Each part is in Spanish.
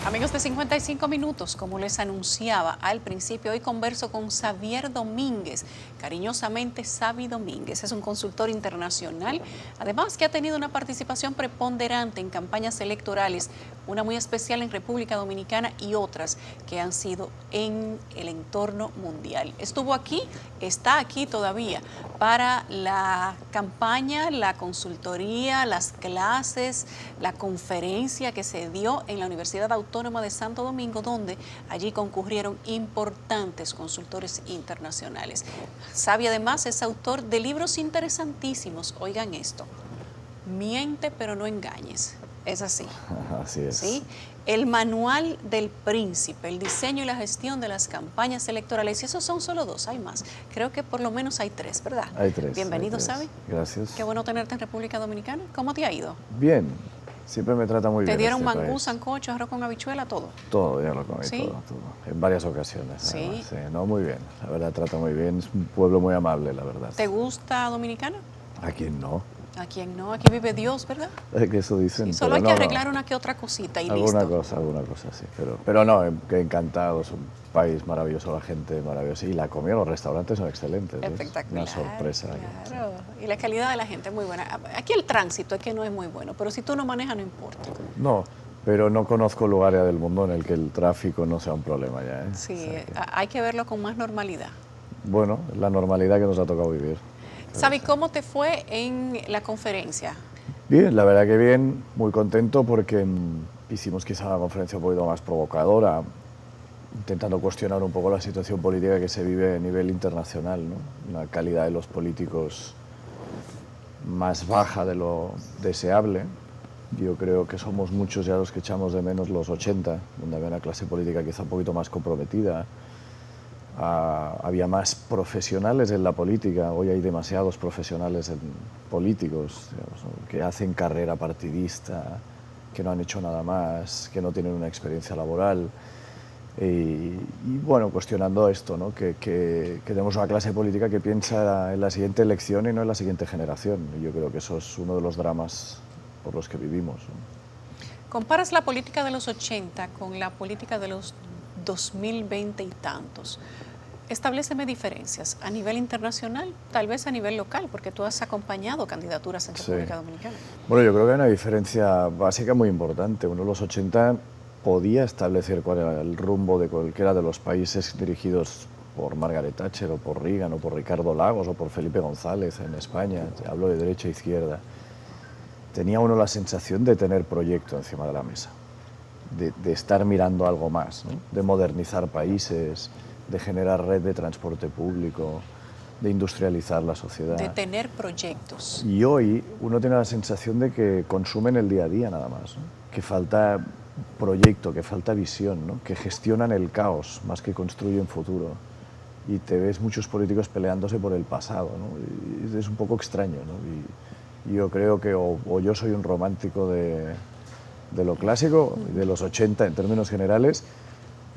Amigos de 55 minutos, como les anunciaba al principio, hoy converso con Xavier Domínguez, cariñosamente Xavi Domínguez. Es un consultor internacional, además que ha tenido una participación preponderante en campañas electorales, una muy especial en República Dominicana y otras que han sido en el entorno mundial. Estuvo aquí, está aquí todavía para la campaña, la consultoría, las clases, la conferencia que se dio en la Universidad Autónoma de Santo Domingo, donde allí concurrieron importantes consultores internacionales. Xavi además es autor de libros interesantísimos, oigan esto, Miente pero no engañes, es así. Así es. ¿Sí? El manual del príncipe, el diseño y la gestión de las campañas electorales, y esos son solo dos, hay más. Creo que por lo menos hay tres, ¿verdad? Hay tres. Bienvenido, hay tres. Xavi. Gracias. Qué bueno tenerte en República Dominicana. ¿Cómo te ha ido? Bien, siempre me trata muy bien. ¿Te dieron este mangú, país. sancocho, arroz con habichuela, todo? Todo, ya lo comí, ¿Sí? todo. En varias ocasiones. Sí. Además, sí. No, muy bien. La verdad, trata muy bien. Es un pueblo muy amable, la verdad. ¿Te gusta Dominicana? ¿A quién no? ¿A quién no? Aquí vive Dios, ¿verdad? Que eso dicen. Sí, solo pero hay que no, arreglar no. una que otra cosita y Alguna listo. alguna cosa, sí. Pero no, que encantado. Es un país maravilloso, la gente maravillosa. Y la comida, los restaurantes son excelentes. Espectacular. Es una sorpresa. Claro. Y la calidad de la gente es muy buena. Aquí el tránsito es que no es muy bueno, pero si tú no manejas no importa. No, pero no conozco lugares del mundo en el que el tráfico no sea un problema ya. Sí, O sea que, hay que verlo con más normalidad. bueno, la normalidad que nos ha tocado vivir. Xavi, ¿cómo te fue en la conferencia? Bien, la verdad que bien, muy contento porque hicimos quizá una conferencia un poquito más provocadora, intentando cuestionar un poco la situación política que se vive a nivel internacional, ¿no? Una calidad de los políticos más baja de lo deseable. Yo creo que somos muchos ya los que echamos de menos los 80, donde había una clase política quizá un poquito más comprometida. Había más profesionales en la política, hoy hay demasiados profesionales políticos, digamos, ¿no? Que hacen carrera partidista, que no han hecho nada más, que no tienen una experiencia laboral. Y bueno, cuestionando esto, ¿no? que tenemos una clase política que piensa en la siguiente elección y no en la siguiente generación. Y yo creo que eso es uno de los dramas por los que vivimos, ¿no? Comparas la política de los 80 con la política de los 2020 y tantos. Establéceme diferencias a nivel internacional, tal vez a nivel local, porque tú has acompañado candidaturas en República Dominicana. Bueno, yo creo que hay una diferencia básica muy importante. Uno de los 80 podía establecer cuál era el rumbo de cualquiera de los países dirigidos por Margaret Thatcher o por Reagan o por Ricardo Lagos o por Felipe González en España. Hablo de derecha e izquierda. Tenía uno la sensación de tener proyecto encima de la mesa, de estar mirando algo más, ¿no? De modernizar países, de generar red de transporte público, de industrializar la sociedad. De tener proyectos. Y hoy uno tiene la sensación de que consumen el día a día nada más, ¿no? Que falta proyecto, que falta visión, ¿no? Que gestionan el caos más que construyen futuro. Y te ves muchos políticos peleándose por el pasado, ¿no? Y es un poco extraño, ¿no? Y yo creo que o yo soy un romántico de lo clásico, de los 80 en términos generales,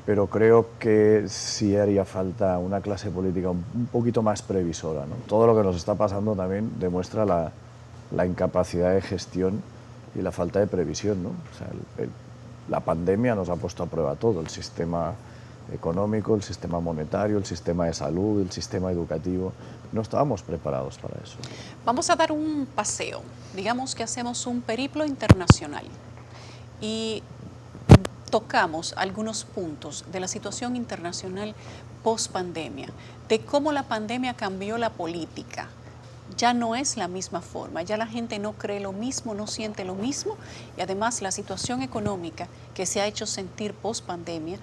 pero creo que sí haría falta una clase política un poquito más previsora, ¿no? Todo lo que nos está pasando también demuestra la incapacidad de gestión y la falta de previsión, ¿no? O sea, la pandemia nos ha puesto a prueba todo, el sistema económico, el sistema monetario, el sistema de salud, el sistema educativo. No estábamos preparados para eso. Vamos a dar un paseo, digamos que hacemos un periplo internacional y tocamos algunos puntos de la situación internacional post-pandemia, de cómo la pandemia cambió la política. Ya no es la misma forma, ya la gente no cree lo mismo, no siente lo mismo, y además la situación económica que se ha hecho sentir post-pandemia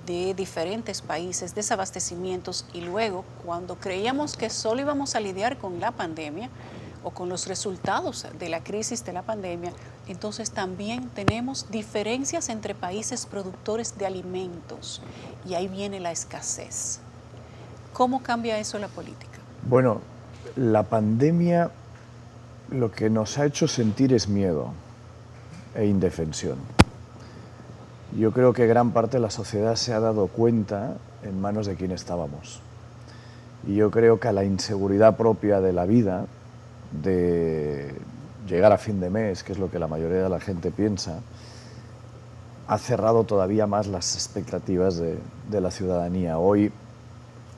de diferentes países, desabastecimientos, y luego cuando creíamos que solo íbamos a lidiar con la pandemia o con los resultados de la crisis de la pandemia, entonces también tenemos diferencias entre países productores de alimentos y ahí viene la escasez. ¿Cómo cambia eso la política? Bueno, la pandemia lo que nos ha hecho sentir es miedo e indefensión. Yo creo que gran parte de la sociedad se ha dado cuenta en manos de quién estábamos. Y yo creo que a la inseguridad propia de la vida, de llegar a fin de mes, que es lo que la mayoría de la gente piensa, ha cerrado todavía más las expectativas de la ciudadanía. Hoy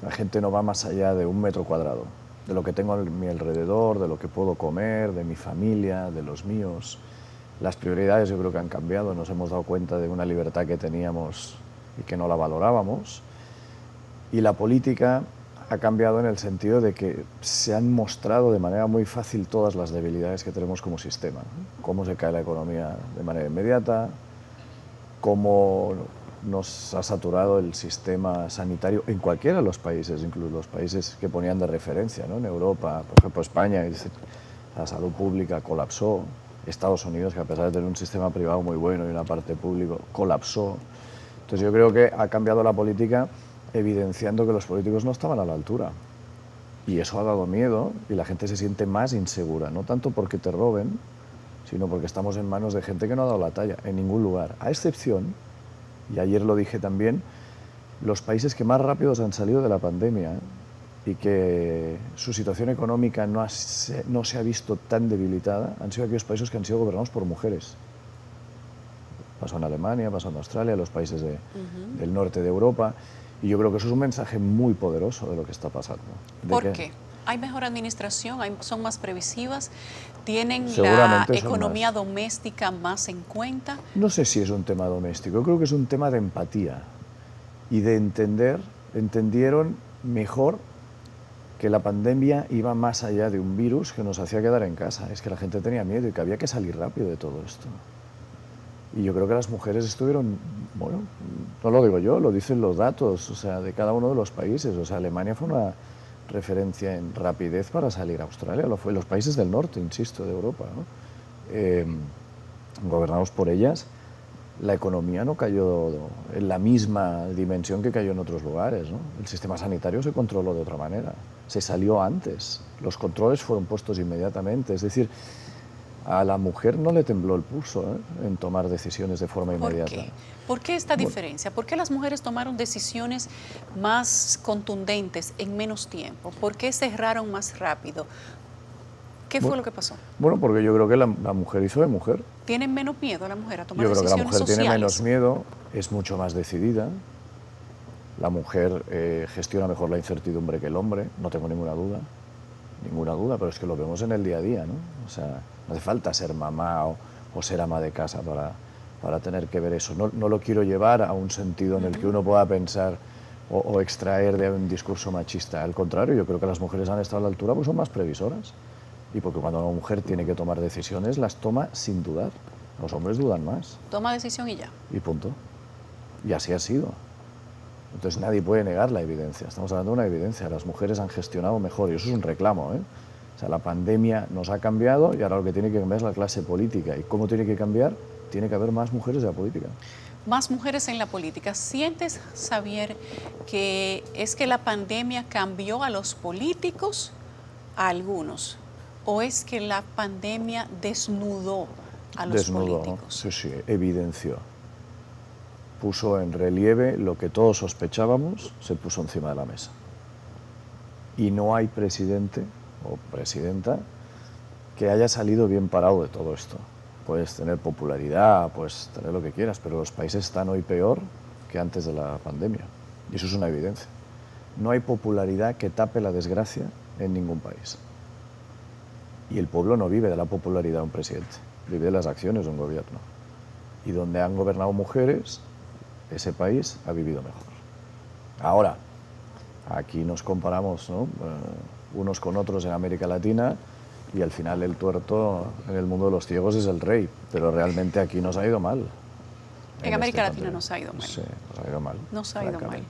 la gente no va más allá de 1 metro cuadrado, de lo que tengo a mi alrededor, de lo que puedo comer, de mi familia, de los míos. Las prioridades yo creo que han cambiado, nos hemos dado cuenta de una libertad que teníamos y que no la valorábamos. Y la política ha cambiado en el sentido de que se han mostrado de manera muy fácil todas las debilidades que tenemos como sistema, ¿no? Cómo se cae la economía de manera inmediata, cómo nos ha saturado el sistema sanitario en cualquiera de los países, incluso los países que ponían de referencia, ¿no? En Europa, por ejemplo España, la salud pública colapsó, Estados Unidos, que a pesar de tener un sistema privado muy bueno y una parte pública, colapsó. Entonces yo creo que ha cambiado la política evidenciando que los políticos no estaban a la altura. Y eso ha dado miedo y la gente se siente más insegura, no tanto porque te roben, sino porque estamos en manos de gente que no ha dado la talla en ningún lugar, a excepción, y ayer lo dije también, los países que más rápido han salido de la pandemia y que su situación económica no se ha visto tan debilitada han sido aquellos países que han sido gobernados por mujeres. Pasó en Alemania, pasó en Australia, los países del norte de Europa. Y yo creo que eso es un mensaje muy poderoso de lo que está pasando. ¿Por qué? ¿Hay mejor administración? ¿Son más previsivas? ¿Tienen la Seguramente economía doméstica más en cuenta? No sé si es un tema doméstico, yo creo que es un tema de empatía y de entendieron mejor que la pandemia iba más allá de un virus que nos hacía quedar en casa. Es que la gente tenía miedo y que había que salir rápido de todo esto. Y yo creo que las mujeres estuvieron, bueno, no lo digo yo, lo dicen los datos, o sea, de cada uno de los países. O sea, Alemania fue una referencia en rapidez para salir a Australia, lo fue. Los países del norte, insisto, de Europa, ¿no? Gobernados por ellas, la economía no cayó en la misma dimensión que cayó en otros lugares, ¿no? El sistema sanitario se controló de otra manera, se salió antes, los controles fueron puestos inmediatamente, es decir, a la mujer no le tembló el pulso en tomar decisiones de forma inmediata. ¿Por qué? ¿Por qué esta diferencia? ¿Por qué las mujeres tomaron decisiones más contundentes en menos tiempo? ¿Por qué cerraron más rápido? ¿Qué fue lo que pasó? Bueno, porque yo creo que la mujer hizo de mujer. ¿Tienen menos miedo la mujer a tomar decisiones sociales? Yo creo que la mujer sociales? tiene menos miedo, es mucho más decidida. La mujer gestiona mejor la incertidumbre que el hombre, no tengo ninguna duda, pero es que lo vemos en el día a día, ¿no? O sea, no hace falta ser mamá o ser ama de casa para tener que ver eso. No lo quiero llevar a un sentido en el que uno pueda pensar o extraer de un discurso machista. Al contrario, yo creo que las mujeres han estado a la altura porque son más previsoras. Y porque cuando una mujer tiene que tomar decisiones, las toma sin dudar. Los hombres dudan más. Toma decisión y ya. Y punto. Y así ha sido. Entonces nadie puede negar la evidencia. Estamos hablando de una evidencia. Las mujeres han gestionado mejor y eso es un reclamo, ¿eh? O sea, la pandemia nos ha cambiado y ahora lo que tiene que cambiar es la clase política. ¿Y cómo tiene que cambiar? Tiene que haber más mujeres en la política. Más mujeres en la política. ¿Sientes, Xavier, que es que la pandemia cambió a los políticos, a algunos? ¿O es que la pandemia desnudó a los políticos? Sí, sí, evidenció. Puso en relieve lo que todos sospechábamos, se puso encima de la mesa. Y no hay presidente o presidenta que haya salido bien parado de todo esto. Puedes tener popularidad, puedes tener lo que quieras, pero los países están hoy peor que antes de la pandemia. Y eso es una evidencia. No hay popularidad que tape la desgracia en ningún país. Y el pueblo no vive de la popularidad de un presidente, vive de las acciones de un gobierno. Y donde han gobernado mujeres, ese país ha vivido mejor. Ahora, aquí nos comparamos, ¿no? Unos con otros en América Latina y al final el tuerto en el mundo de los ciegos es el rey, pero realmente aquí nos ha ido mal. En América Latina nos ha ido mal. Sí, nos ha ido mal. Nos ha ido mal.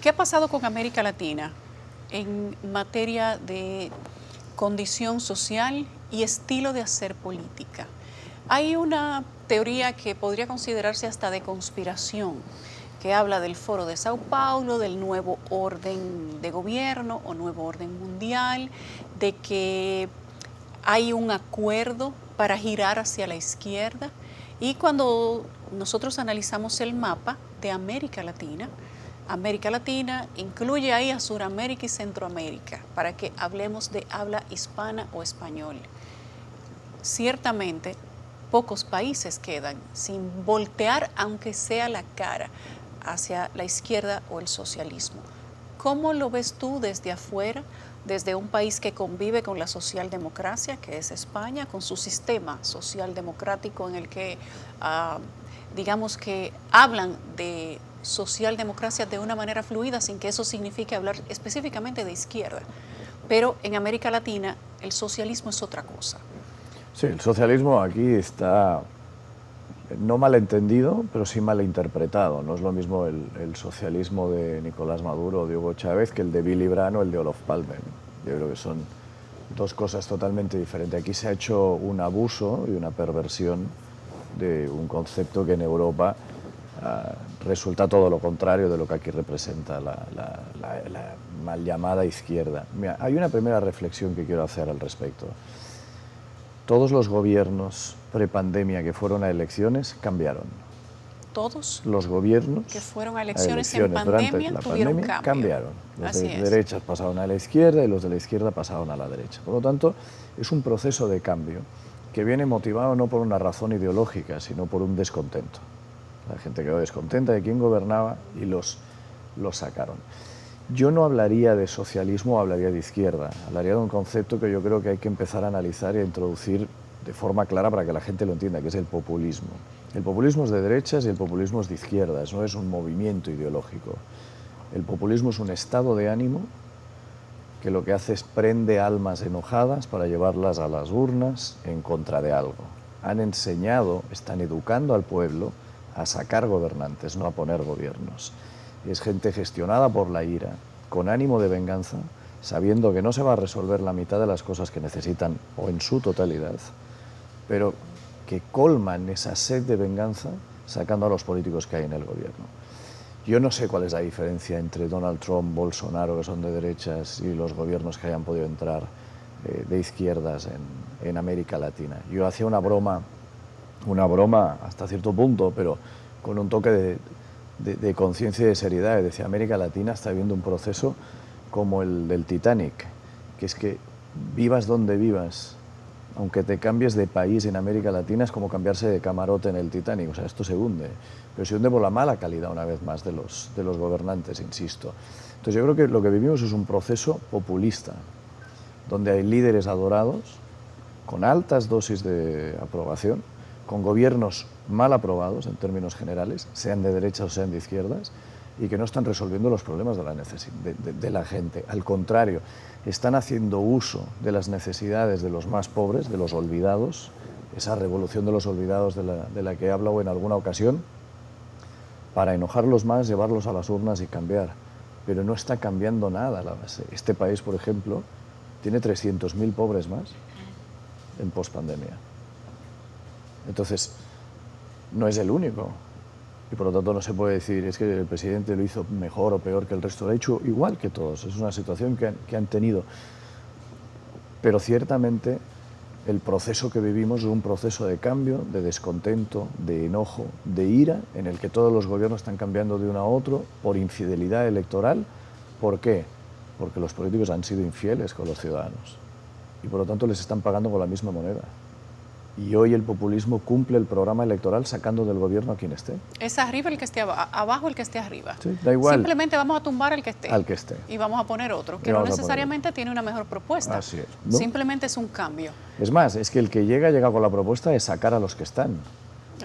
¿Qué ha pasado con América Latina en materia de condición social y estilo de hacer política? Hay una teoría que podría considerarse hasta de conspiración, que habla del Foro de Sao Paulo, del nuevo orden de gobierno o nuevo orden mundial, de que hay un acuerdo para girar hacia la izquierda. Y cuando nosotros analizamos el mapa de América Latina incluye ahí a Suramérica y Centroamérica, para que hablemos de habla hispana o español. Ciertamente, pocos países quedan sin voltear, aunque sea la cara, hacia la izquierda o el socialismo. ¿Cómo lo ves tú desde afuera, desde un país que convive con la socialdemocracia, que es España, con su sistema socialdemocrático en el que, digamos que hablan de socialdemocracia de una manera fluida sin que eso signifique hablar específicamente de izquierda? Pero en América Latina el socialismo es otra cosa. Sí, el socialismo aquí está no malentendido, pero sí malinterpretado. No es lo mismo el socialismo de Nicolás Maduro o de Hugo Chávez que el de Willy Brandt o el de Olof Palme. Yo creo que son dos cosas totalmente diferentes. Aquí se ha hecho un abuso y una perversión de un concepto que en Europa resulta todo lo contrario de lo que aquí representa la mal llamada izquierda. Mira, hay una primera reflexión que quiero hacer al respecto. Todos los gobiernos prepandemia que fueron a elecciones cambiaron. Todos los gobiernos que fueron a elecciones en pandemia tuvieron cambio. Cambiaron. Los de derechas pasaron a la izquierda y los de la izquierda pasaron a la derecha. Por lo tanto, es un proceso de cambio que viene motivado no por una razón ideológica, sino por un descontento. La gente quedó descontenta de quién gobernaba y los sacaron. Yo no hablaría de socialismo, hablaría de izquierda. Hablaría de un concepto que yo creo que hay que empezar a analizar y a introducir de forma clara para que la gente lo entienda, que es el populismo. El populismo es de derechas y el populismo es de izquierdas, no es un movimiento ideológico. El populismo es un estado de ánimo que lo que hace es prende almas enojadas para llevarlas a las urnas en contra de algo. Han enseñado, están educando al pueblo a sacar gobernantes, no a poner gobiernos. Es gente gestionada por la ira, con ánimo de venganza, sabiendo que no se va a resolver la mitad de las cosas que necesitan, o en su totalidad, pero que colman esa sed de venganza sacando a los políticos que hay en el gobierno. Yo no sé cuál es la diferencia entre Donald Trump, Bolsonaro, que son de derechas, y los gobiernos que hayan podido entrar de izquierdas en América Latina. Yo hacía una broma hasta cierto punto, pero con un toque de conciencia y de seriedad. Y decía, América Latina está viviendo un proceso como el del Titanic, que es que vivas donde vivas, aunque te cambies de país en América Latina, es como cambiarse de camarote en el Titanic. O sea, esto se hunde, pero se hunde por la mala calidad, una vez más, de los gobernantes, insisto. Entonces yo creo que lo que vivimos es un proceso populista, donde hay líderes adorados, con altas dosis de aprobación, con gobiernos mal aprobados en términos generales, sean de derechas o sean de izquierdas, y que no están resolviendo los problemas de la gente. Al contrario, están haciendo uso de las necesidades de los más pobres, de los olvidados, esa revolución de los olvidados de la que he hablado en alguna ocasión, para enojarlos más, llevarlos a las urnas y cambiar. Pero no está cambiando nada la base. Este país, por ejemplo, tiene 300.000 pobres más en pospandemia. Entonces, no es el único. Y por lo tanto no se puede decir, es que el presidente lo hizo mejor o peor que el resto, lo ha hecho igual que todos, es una situación que han tenido. Pero ciertamente el proceso que vivimos es un proceso de cambio, de descontento, de enojo, de ira, en el que todos los gobiernos están cambiando de uno a otro por infidelidad electoral. ¿Por qué? Porque los políticos han sido infieles con los ciudadanos y por lo tanto les están pagando con la misma moneda. Y hoy el populismo cumple el programa electoral sacando del gobierno a quien esté. Es arriba el que esté abajo el que esté arriba. Sí, da igual. Simplemente vamos a tumbar al que esté. Al que esté. Y vamos a poner otro, que no necesariamente tiene una mejor propuesta. Así es, ¿no? Simplemente es un cambio. Es más, es que el que llega con la propuesta de sacar a los que están.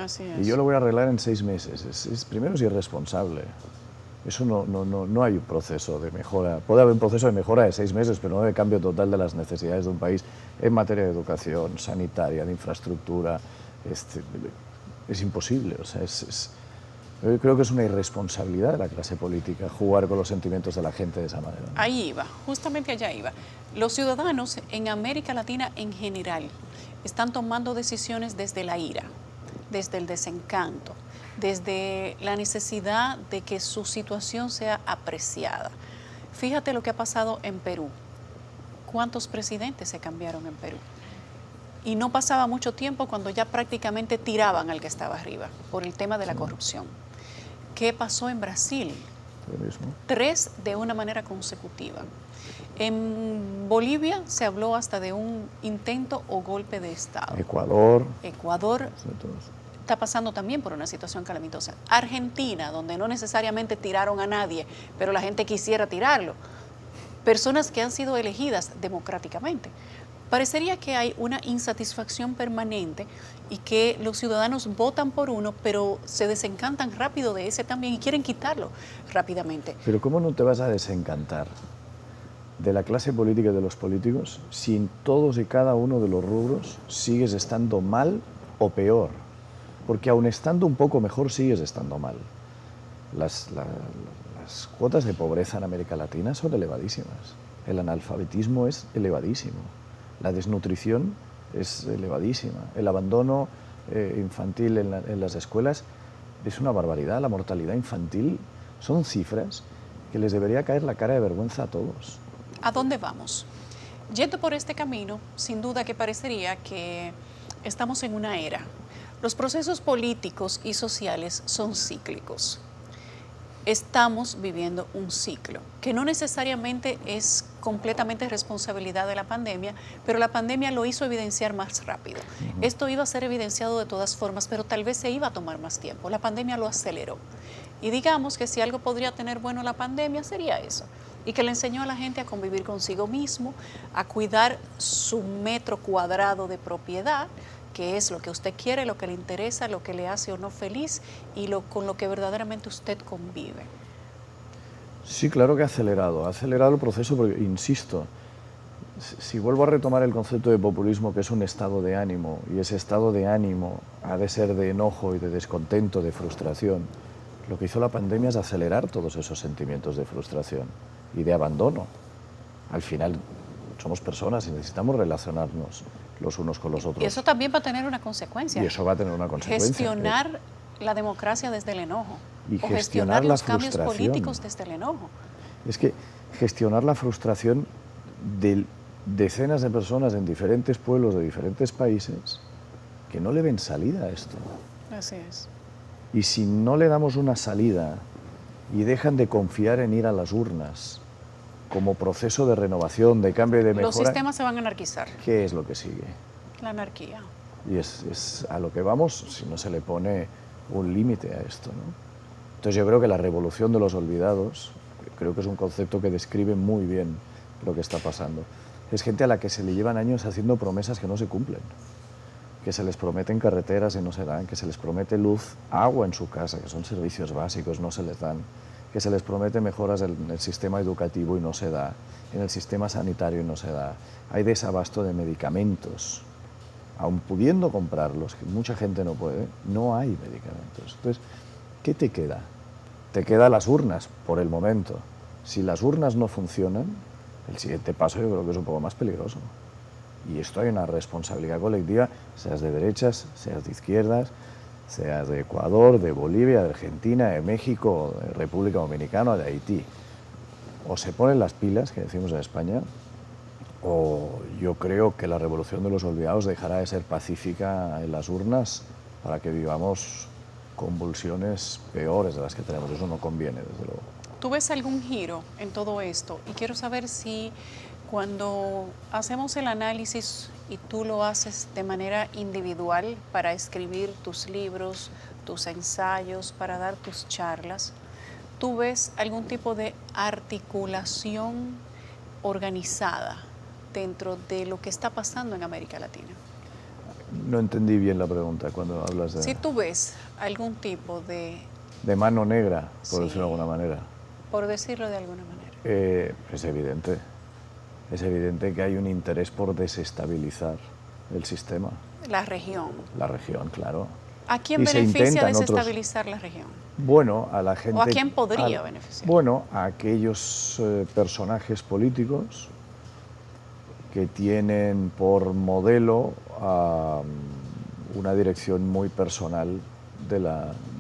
Así es. Y yo lo voy a arreglar en 6 meses. Primero es irresponsable. Eso no hay un proceso de mejora. Puede haber un proceso de mejora de 6 meses, pero no de cambio total de las necesidades de un país en materia de educación, sanitaria, de infraestructura. Es imposible. O sea, yo creo que es una irresponsabilidad de la clase política jugar con los sentimientos de la gente de esa manera, ¿no? Ahí iba, justamente allá iba. Los ciudadanos en América Latina en general están tomando decisiones desde la ira, desde el desencanto, desde la necesidad de que su situación sea apreciada. Fíjate lo que ha pasado en Perú. ¿Cuántos presidentes se cambiaron en Perú? Y no pasaba mucho tiempo cuando ya prácticamente tiraban al que estaba arriba por el tema de la corrupción. ¿Qué pasó en Brasil? Lo mismo. 3 de una manera consecutiva. En Bolivia se habló hasta de un intento o golpe de Estado. Ecuador. Ecuador está pasando también por una situación calamitosa. Argentina, donde no necesariamente tiraron a nadie, pero la gente quisiera tirarlo. Personas que han sido elegidas democráticamente. Parecería que hay una insatisfacción permanente y que los ciudadanos votan por uno, pero se desencantan rápido de ese también y quieren quitarlo rápidamente. Pero ¿cómo no te vas a desencantar de la clase política y de los políticos si en todos y cada uno de los rubros sigues estando mal o peor? Porque aun estando un poco mejor sigues estando mal. Las cuotas de pobreza en América Latina son elevadísimas. El analfabetismo es elevadísimo. La desnutrición es elevadísima. El abandono infantil en las escuelas es una barbaridad. La mortalidad infantil son cifras que les debería caer la cara de vergüenza a todos. ¿A dónde vamos? Yendo por este camino, sin duda que parecería que estamos en una era. Los procesos políticos y sociales son cíclicos. Estamos viviendo un ciclo, que no necesariamente es completamente responsabilidad de la pandemia, pero la pandemia lo hizo evidenciar más rápido. Esto iba a ser evidenciado de todas formas, pero tal vez se iba a tomar más tiempo. La pandemia lo aceleró. Y digamos que si algo podría tener bueno la pandemia sería eso, y que le enseñó a la gente a convivir consigo mismo, a cuidar su metro cuadrado de propiedad, que es lo que usted quiere, lo que le interesa, lo que le hace o no feliz y con lo que verdaderamente usted convive. Sí, claro que ha acelerado el proceso, porque, insisto, si vuelvo a retomar el concepto de populismo, que es un estado de ánimo, y ese estado de ánimo ha de ser de enojo y de descontento, de frustración, lo que hizo la pandemia es acelerar todos esos sentimientos de frustración y de abandono. Al final somos personas y necesitamos relacionarnos los unos con los otros. Y eso también va a tener una consecuencia. Y eso va a tener una consecuencia. Gestionar la democracia desde el enojo. Y o gestionar los cambios políticos desde el enojo. Es que gestionar la frustración de decenas de personas en diferentes pueblos de diferentes países que no le ven salida a esto. Así es. Y si no le damos una salida y dejan de confiar en ir a las urnas como proceso de renovación, de cambio y de mejora... Los sistemas se van a anarquizar. ¿Qué es lo que sigue? La anarquía. Y es a lo que vamos si no se le pone un límite a esto, ¿no? Entonces yo creo que la revolución de los olvidados, creo que es un concepto que describe muy bien lo que está pasando. Es gente a la que se le llevan años haciendo promesas que no se cumplen, que se les prometen carreteras y no se dan, que se les promete luz, agua en su casa, que son servicios básicos, no se les dan, que se les promete mejoras en el sistema educativo y no se da, en el sistema sanitario y no se da. Hay desabasto de medicamentos, aun pudiendo comprarlos, que mucha gente no puede, no hay medicamentos. Entonces, ¿qué te queda? Te quedan las urnas, por el momento. Si las urnas no funcionan, el siguiente paso yo creo que es un poco más peligroso. Y esto hay una responsabilidad colectiva, seas de derechas, seas de izquierdas, seas de Ecuador, de Bolivia, de Argentina, de México, de República Dominicana, de Haití. O se ponen las pilas, que decimos en España, o yo creo que la revolución de los olvidados dejará de ser pacífica en las urnas para que vivamos convulsiones peores de las que tenemos. Eso no conviene, desde luego. ¿Tú ves algún giro en todo esto? Y quiero saber si cuando hacemos el análisis y tú lo haces de manera individual para escribir tus libros, tus ensayos, para dar tus charlas, ¿tú ves algún tipo de articulación organizada dentro de lo que está pasando en América Latina? No entendí bien la pregunta cuando hablas de... Si tú ves algún tipo de... De mano negra, por Sí. decirlo de alguna manera. Por decirlo de alguna manera. Es evidente. Es evidente que hay un interés por desestabilizar el sistema. La región. La región, claro. ¿A quién Y se beneficia intentan desestabilizar la región? Bueno, a la gente... ¿O a quién podría beneficiar? Bueno, a aquellos personajes políticos que tienen por modelo una dirección muy personal de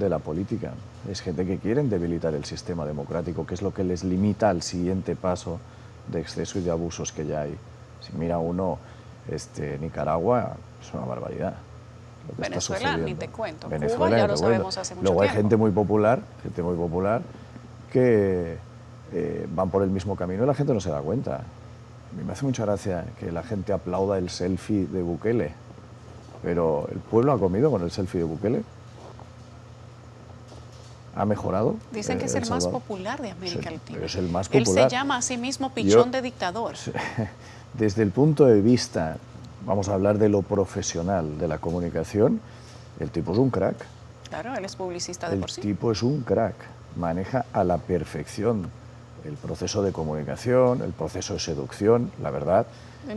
la política. Es gente que quieren debilitar el sistema democrático, que es lo que les limita al siguiente paso de exceso y de abusos que ya hay. Si mira uno, Nicaragua es una barbaridad. Lo que Venezuela, está ni sucediendo. te cuento. Venezuela, Cuba, ya ni lo te cuento. sabemos hace mucho Luego hay tiempo. gente muy popular que van por el mismo camino y la gente no se da cuenta. mí me hace mucha gracia que la gente aplauda el selfie de Bukele, pero ¿el pueblo ha comido con el selfie de Bukele? ¿Ha mejorado? Dicen que es el más Salvador? popular de América Latina. Es el más Él popular. se llama a sí mismo pichón de dictador. Desde el punto de vista, vamos a hablar de lo profesional, de la comunicación, el tipo es un crack. Claro, él es publicista de por sí. El tipo es un crack, maneja a la perfección el proceso de comunicación, el proceso de seducción, la verdad.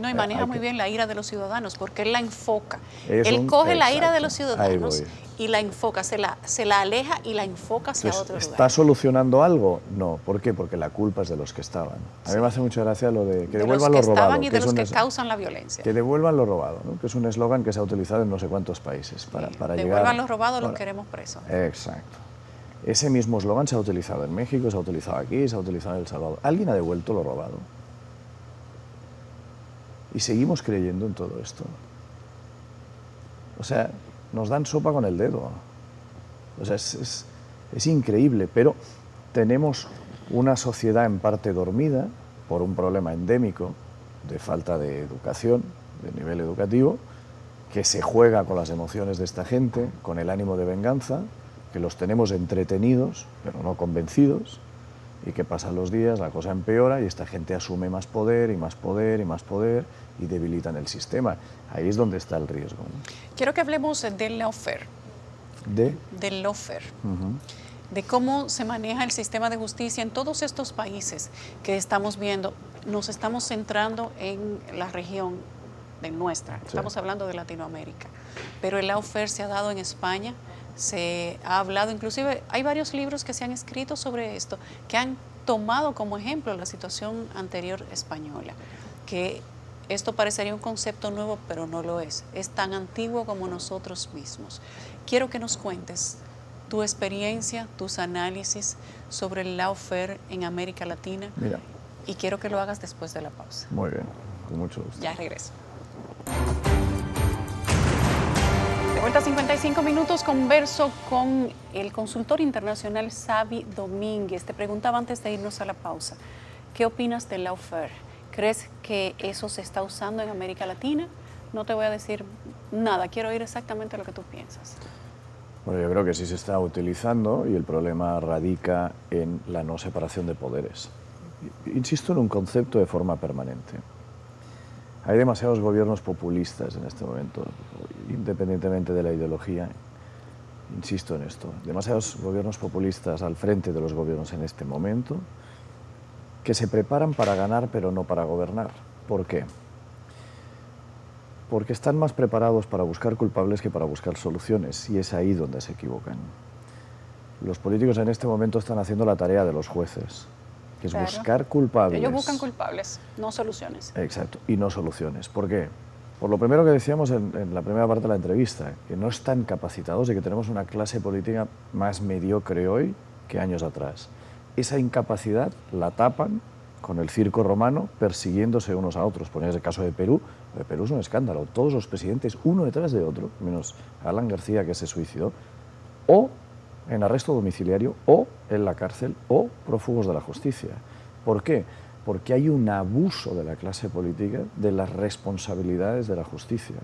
No, y maneja muy bien la ira de los ciudadanos, porque él la enfoca. Es Él coge la ira exacto, de los ciudadanos ahí voy. y la enfoca, se la aleja y la enfoca hacia Entonces, otro ¿está lugar. solucionando algo? No. ¿Por qué? Porque la culpa es de los que estaban. A mí me hace mucha gracia lo de que De los devuelvan que lo robado. estaban y de es los un que es- causan la violencia. Que devuelvan lo robado, ¿no? Que es un eslogan que se ha utilizado en no sé cuántos países para llegar... Devuelvan los robados, los Ahora, queremos presos. Exacto. Ese mismo eslogan se ha utilizado en México, se ha utilizado aquí, se ha utilizado en El Salvador. ¿Alguien ha devuelto lo robado? Y seguimos creyendo en todo esto. O sea, nos dan sopa con el dedo. O sea, es increíble, pero tenemos una sociedad en parte dormida por un problema endémico de falta de educación, de nivel educativo, que se juega con las emociones de esta gente, con el ánimo de venganza, que los tenemos entretenidos, pero no convencidos, y que pasan los días, la cosa empeora y esta gente asume más poder y más poder y más poder y debilitan el sistema. Ahí es donde está el riesgo, ¿no? Quiero que hablemos del lawfare, del lawfare, de cómo se maneja el sistema de justicia en todos estos países que estamos viendo. Nos estamos centrando en la región de nuestra, estamos hablando de Latinoamérica, pero el lawfare se ha dado en España. Se ha hablado, inclusive hay varios libros que se han escrito sobre esto, que han tomado como ejemplo la situación anterior española, que esto parecería un concepto nuevo, pero no lo es tan antiguo como nosotros mismos. Quiero que nos cuentes tu experiencia, tus análisis sobre el lawfare en América Latina. Mira. Y quiero que lo hagas después de la pausa. Muy bien, con mucho gusto. Ya regreso. De vuelta a 55 minutos, converso con el consultor internacional Xavi Domínguez. Te preguntaba antes de irnos a la pausa, ¿qué opinas del lawfare? ¿Crees que eso se está usando en América Latina? No te voy a decir nada, quiero oír exactamente lo que tú piensas. Bueno, yo creo que sí se está utilizando y el problema radica en la no separación de poderes. Insisto en un concepto de forma permanente. Hay demasiados gobiernos populistas en este momento, independientemente de la ideología. Insisto en esto, demasiados gobiernos populistas al frente de los gobiernos en este momento que se preparan para ganar pero no para gobernar. ¿Por qué? Porque están más preparados para buscar culpables que para buscar soluciones, y es ahí donde se equivocan. Los políticos en este momento están haciendo la tarea de los jueces, que es buscar culpables. Ellos buscan culpables, no soluciones. Exacto, y no soluciones. ¿Por qué? Por lo primero que decíamos en la primera parte de la entrevista, que no están capacitados y que tenemos una clase política más mediocre hoy que años atrás. Esa incapacidad la tapan con el circo romano persiguiéndose unos a otros. Ponías el caso de Perú. Perú es un escándalo. Todos los presidentes, uno detrás de otro, menos Alan García, que se suicidó, o en arresto domiciliario, o en la cárcel, o prófugos de la justicia. ¿Por qué? Porque hay un abuso de la clase política de las responsabilidades de la justicia.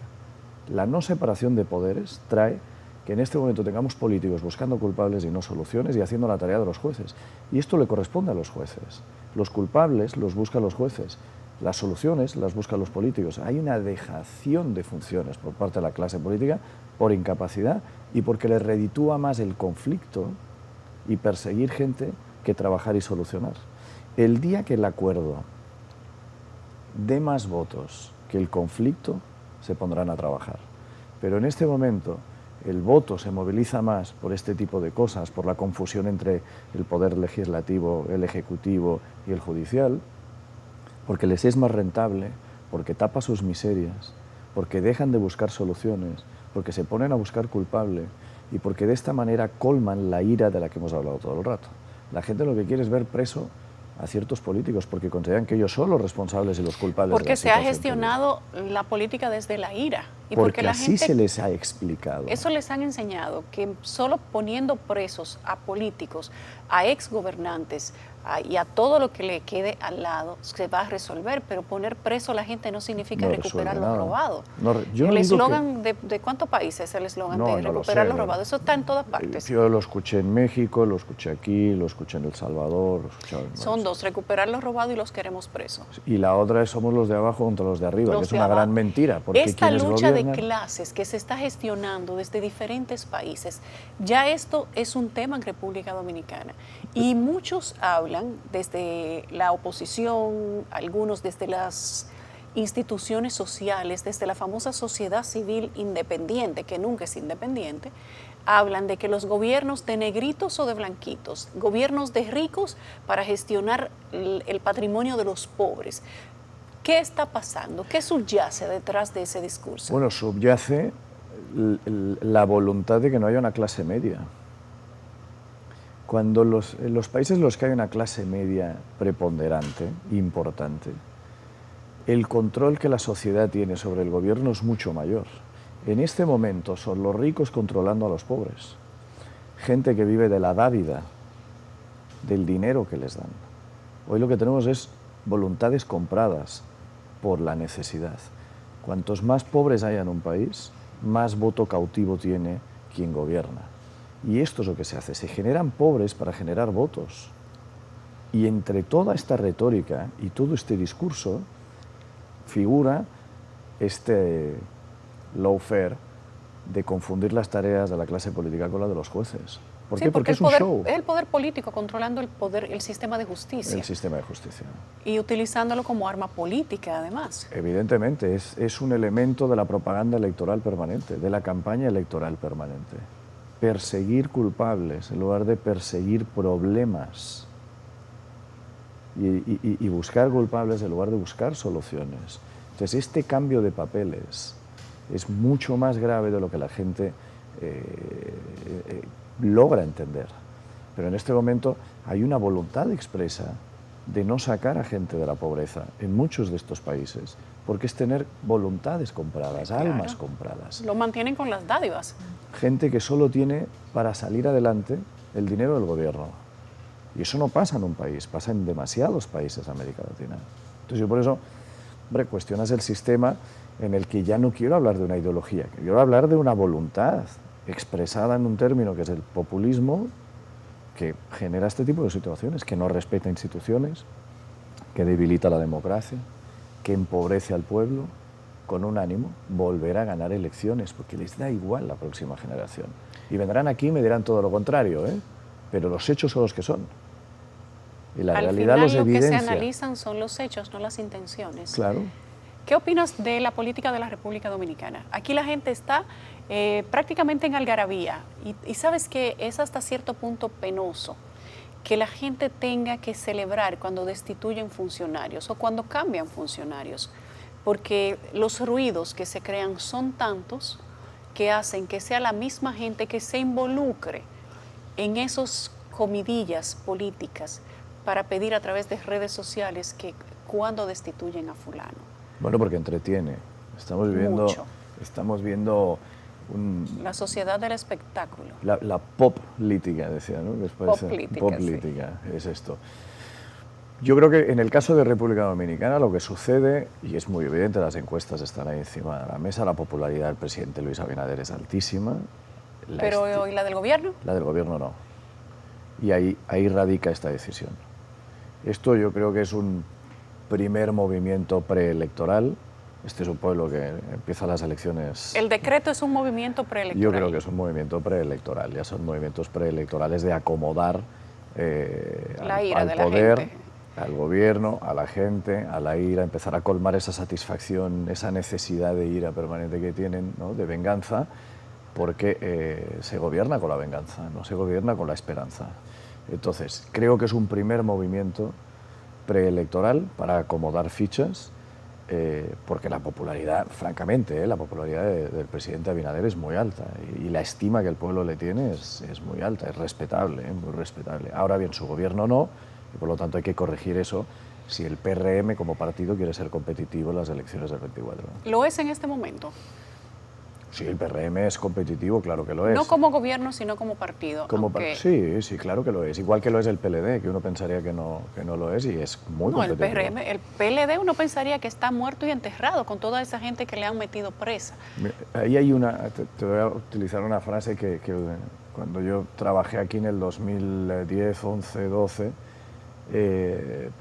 La no separación de poderes trae que en este momento tengamos políticos buscando culpables y no soluciones y haciendo la tarea de los jueces. Y esto le corresponde a los jueces. Los culpables los buscan los jueces, las soluciones las buscan los políticos. Hay una dejación de funciones por parte de la clase política por incapacidad y porque le reditúa más el conflicto y perseguir gente que trabajar y solucionar. El día que el acuerdo dé más votos que el conflicto, se pondrán a trabajar. Pero en este momento el voto se moviliza más por este tipo de cosas, por la confusión entre el poder legislativo, el ejecutivo y el judicial, porque les es más rentable, porque tapa sus miserias, porque dejan de buscar soluciones, porque se ponen a buscar culpable y porque de esta manera colman la ira de la que hemos hablado todo el rato. La gente lo que quiere es ver preso a ciertos políticos porque consideran que ellos son los responsables y los culpables de la Porque se ha situación gestionado la política desde la ira. Y porque la así gente, se les ha explicado. Eso les han enseñado, que solo poniendo presos a políticos, a exgobernantes y a todo lo que le quede al lado se va a resolver, pero poner preso a la gente no significa recuperar lo robado. El eslogan de ¿cuántos países es el eslogan de recuperar lo robado? Eso está en todas partes. Yo lo escuché en México, lo escuché aquí, lo escuché en El Salvador. Son dos, recuperar lo robado y los queremos presos. Y la otra es somos los de abajo contra los de arriba, que es una gran mentira. Porque esta lucha de clases que se está gestionando desde diferentes países, ya esto es un tema en República Dominicana. Y muchos hablan desde la oposición, algunos desde las instituciones sociales, desde la famosa sociedad civil independiente, que nunca es independiente, hablan de que los gobiernos de negritos o de blanquitos, gobiernos de ricos para gestionar el patrimonio de los pobres. ¿Qué está pasando? ¿Qué subyace detrás de ese discurso? Bueno, subyace la voluntad de que no haya una clase media. Cuando en los países en los que hay una clase media preponderante, importante, el control que la sociedad tiene sobre el gobierno es mucho mayor. En este momento son los ricos controlando a los pobres. Gente que vive de la dávida, del dinero que les dan. Hoy lo que tenemos es voluntades compradas por la necesidad. Cuantos más pobres haya en un país, más voto cautivo tiene quien gobierna. Y esto es lo que se hace, se generan pobres para generar votos. Y entre toda esta retórica y todo este discurso figura este lawfare de confundir las tareas de la clase política con la de los jueces. ¿Por qué? Porque es un show. Es el poder político controlando el sistema de justicia. El sistema de justicia. Y utilizándolo como arma política, además. Evidentemente, es un elemento de la propaganda electoral permanente, de la campaña electoral permanente. Perseguir culpables en lugar de perseguir problemas. Y buscar culpables en lugar de buscar soluciones. Entonces, este cambio de papeles es mucho más grave de lo que la gente logra entender. Pero en este momento hay una voluntad expresa de no sacar a gente de la pobreza en muchos de estos países, porque es tener voluntades compradas, claro, almas compradas. Lo mantienen con las dádivas. Gente que solo tiene para salir adelante el dinero del gobierno. Y eso no pasa en un país, pasa en demasiados países de América Latina. Entonces yo por eso, hombre, cuestionas el sistema en el que ya no quiero hablar de una ideología, quiero hablar de una voluntad expresada en un término que es el populismo, que genera este tipo de situaciones, que no respeta instituciones, que debilita la democracia, que empobrece al pueblo, con un ánimo, volver a ganar elecciones, porque les da igual la próxima generación. Y vendrán aquí y me dirán todo lo contrario, pero los hechos son los que son. Y la realidad los evidencia. Al final lo que se analizan son los hechos, no las intenciones. Claro. ¿Qué opinas de la política de la República Dominicana? Aquí la gente está prácticamente en algarabía y sabes que es hasta cierto punto penoso que la gente tenga que celebrar cuando destituyen funcionarios o cuando cambian funcionarios, porque los ruidos que se crean son tantos que hacen que sea la misma gente que se involucre en esos comidillas políticas para pedir a través de redes sociales que cuando destituyen a fulano. Bueno, porque entretiene. Estamos viendo la sociedad del espectáculo. La pop-lítica, decía, ¿no? Pop-lítica, sí. Es esto. Yo creo que en el caso de República Dominicana lo que sucede, y es muy evidente, las encuestas están ahí encima de la mesa, la popularidad del presidente Luis Abinader es altísima. ¿Pero y la del gobierno? La del gobierno no. Y ahí radica esta decisión. Esto yo creo que es un primer movimiento preelectoral. Este es un pueblo que empieza las elecciones... ¿El decreto es un movimiento preelectoral? Yo creo que es un movimiento preelectoral. Ya son movimientos preelectorales de acomodar al poder, al gobierno, a la gente, a la ira, empezar a colmar esa satisfacción, esa necesidad de ira permanente que tienen, ¿no? De venganza, porque se gobierna con la venganza, no se gobierna con la esperanza. Entonces, creo que es un primer movimiento preelectoral para acomodar fichas, porque la popularidad, francamente, la popularidad del presidente Abinader es muy alta y la estima que el pueblo le tiene es muy alta, es respetable, muy respetable. Ahora bien, su gobierno no, y por lo tanto hay que corregir eso si el PRM como partido quiere ser competitivo en las elecciones del 24. ¿Lo es en este momento? Sí, el PRM es competitivo, claro que lo es. No como gobierno, sino como partido. Sí, sí, claro que lo es. Igual que lo es el PLD, que uno pensaría que no lo es y es muy competitivo. El PRM, el PLD uno pensaría que está muerto y enterrado con toda esa gente que le han metido presa. Ahí hay te voy a utilizar una frase que cuando yo trabajé aquí en el 2010, 11, 12,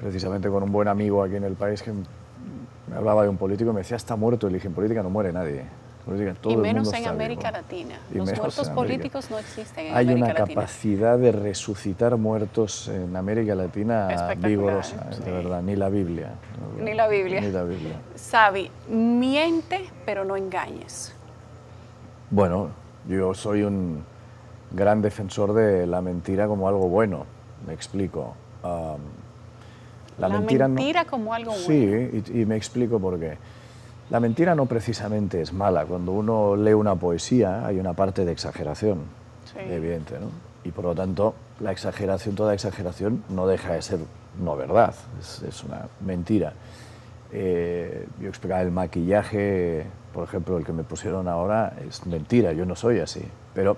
precisamente con un buen amigo aquí en el país que me hablaba de un político y me decía, está muerto. Y le dije, en política no muere nadie. Y menos en América Latina. Los muertos políticos no existen en América Latina. Hay una capacidad de resucitar muertos en América Latina vigorosa, de verdad, ni la Biblia. Ni la Biblia. Ni la Biblia. Xavi, miente, pero no engañes. Bueno, yo soy un gran defensor de la mentira como algo bueno, me explico. La mentira como algo bueno. Sí, y me explico por qué. La mentira no precisamente es mala. Cuando uno lee una poesía hay una parte de exageración, evidente, ¿no? Y por lo tanto, la exageración, toda exageración no deja de ser no verdad, es una mentira. Yo explicaba el maquillaje, por ejemplo, el que me pusieron ahora, es mentira, yo no soy así. Pero,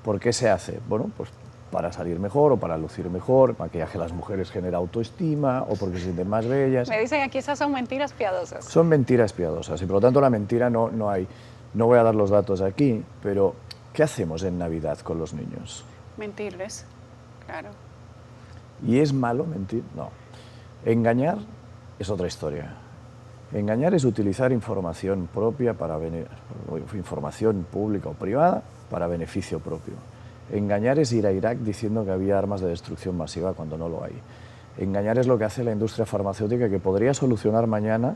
¿por qué se hace? Bueno, pues para salir mejor o para lucir mejor. El maquillaje a las mujeres genera autoestima o porque se sienten más bellas. Me dicen aquí esas son mentiras piadosas. Son mentiras piadosas y por lo tanto la mentira no hay. No voy a dar los datos aquí, pero ¿qué hacemos en Navidad con los niños? Mentirles, claro. ¿Y es malo mentir? No. Engañar es otra historia. Engañar es utilizar información propia información pública o privada para beneficio propio. Engañar es ir a Irak diciendo que había armas de destrucción masiva cuando no lo hay. Engañar es lo que hace la industria farmacéutica, que podría solucionar mañana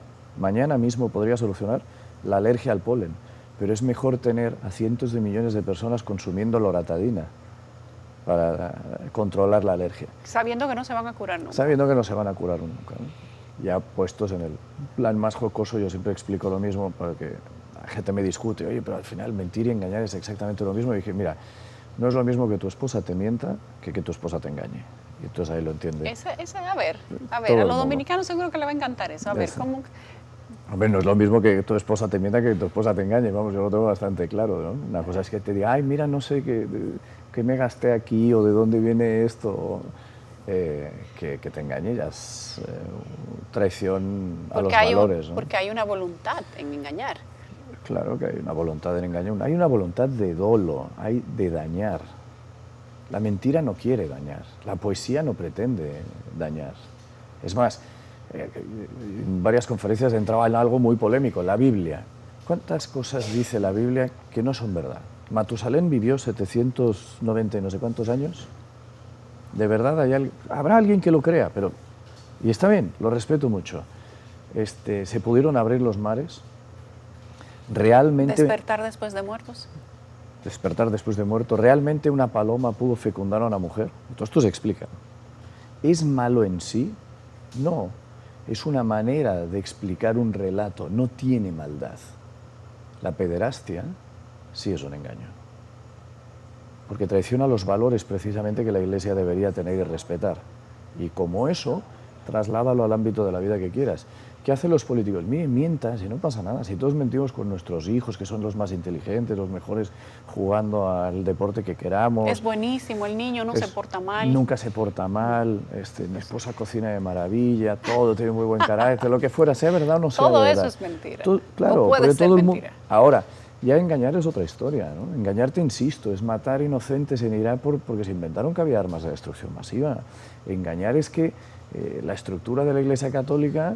mismo podría solucionar la alergia al polen, pero es mejor tener a cientos de millones de personas consumiendo loratadina para controlar la alergia. Sabiendo que no se van a curar nunca. Sabiendo que no se van a curar nunca, ¿no? Ya puestos en el plan más jocoso, yo siempre explico lo mismo, porque la gente me discute, oye, pero al final mentir y engañar es exactamente lo mismo. Y dije, mira, no es lo mismo que tu esposa te mienta que tu esposa te engañe. Y entonces ahí lo entiende. A ver, a los dominicanos seguro que le va a encantar eso. A ver, ¿cómo? Hombre, no es lo mismo que tu esposa te mienta que tu esposa te engañe. Vamos, yo lo tengo bastante claro, ¿no? Una cosa es que te diga, ay, mira, no sé qué me gasté aquí o de dónde viene esto. Que te engañe ya es traición a los valores, ¿no? Porque hay una voluntad en engañar. Claro que hay una voluntad en engañar, hay una voluntad de dolo, hay de dañar. La mentira no quiere dañar, la poesía no pretende dañar. Es más, en varias conferencias entraba en algo muy polémico, la Biblia. ¿Cuántas cosas dice la Biblia que no son verdad? Matusalén vivió 790 y no sé cuántos años. De verdad, habrá alguien que lo crea, pero... Y está bien, lo respeto mucho. Se pudieron abrir los mares. Realmente... ¿Despertar después de muertos? Despertar después de muerto. ¿Realmente una paloma pudo fecundar a una mujer? Todo esto se explica. ¿Es malo en sí? No. Es una manera de explicar un relato. No tiene maldad. La pederastia sí es un engaño. Porque traiciona los valores precisamente que la Iglesia debería tener y respetar. Y como eso, trasládalo al ámbito de la vida que quieras. ¿Qué hacen los políticos? Miren, mientan, si no pasa nada, si todos mentimos con nuestros hijos, que son los más inteligentes, los mejores jugando al deporte que queramos. Es buenísimo, el niño no se porta mal. Nunca se porta mal, mi esposa cocina de maravilla, todo tiene muy buen carácter, lo que fuera, sea verdad o no sea todo verdad. Eso es mentira. Claro, no puede ser mentira. Ahora, ya engañar es otra historia, ¿no? Engañarte, insisto, es matar inocentes en Irak porque se inventaron que había armas de destrucción masiva. Engañar es que la estructura de la Iglesia Católica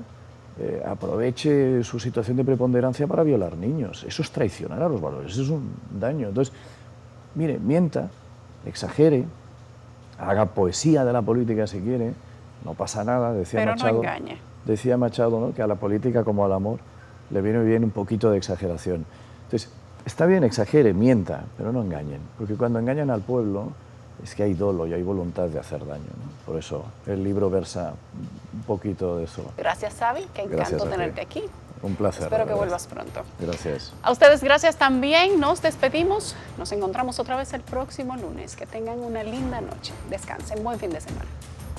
aproveche su situación de preponderancia para violar niños. Eso es traicionar a los valores, eso es un daño. Entonces, mire, mienta, exagere, haga poesía de la política si quiere, no pasa nada, decía pero Machado. No engañe. Decía Machado, ¿no?, que a la política como al amor le viene bien un poquito de exageración. Entonces, está bien, exagere, mienta, pero no engañen, porque cuando engañan al pueblo es que hay dolo y hay voluntad de hacer daño, ¿no? Por eso el libro versa un poquito de eso. Gracias, Xavi, qué encanto tenerte aquí. Un placer. Espero que vuelvas pronto. Gracias. A ustedes gracias también, nos despedimos, nos encontramos otra vez el próximo lunes. Que tengan una linda noche, descansen, buen fin de semana.